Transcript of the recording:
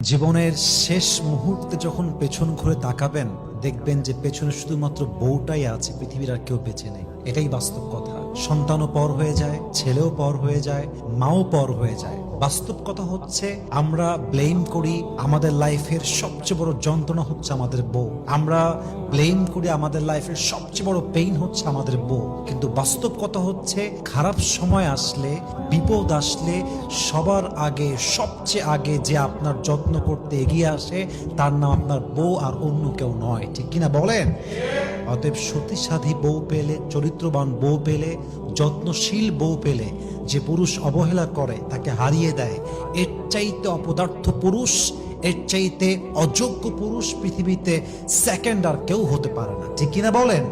জীবনের শেষ মুহূর্তে যখন পেছন ঘুরে তাকাবেন, দেখবেন যে পেছনে শুধুমাত্র বউটাই আছে, পৃথিবীর আর কেউ বেঁচে নেই। এটাই বাস্তব কথা। সন্তানও পর হয়ে যায়, ছেলেও পর হয়ে যায়, মাও পর হয়ে যায়। বাস্তব কথা হচ্ছে, আমরা ব্লেম করি আমাদের লাইফের সবচেয়ে বড় যন্ত্রণা হচ্ছে আমাদের বউ। আমরা ব্লেম করি আমাদের লাইফের সবচেয়ে বড় পেইন হচ্ছে আমাদের বউ। কিন্তু বাস্তব কথা হচ্ছে, খারাপ সময় আসলে, বিপদ আসলে সবার আগে, সবচেয়ে আগে যে আপনার যত্ন করতে এগিয়ে আসে, তার নাম আপনার বউ আর অন্য কেউ নয়। ঠিক কিনা বলেন? অতএব সতীসাধী বউ পেলে, চরিত্রবান বউ পেলে, যত্নশীল বউ পেলে, যে পুরুষ অবহেলা করে তাকে হারিয়ে দেয়, এর চাইতে অপদার্থ পুরুষ, এর চাইতে অযোগ্য পুরুষ পৃথিবীতে সেকেন্ড আর কেউ হতে পারে না। ঠিক কিনা বলেন?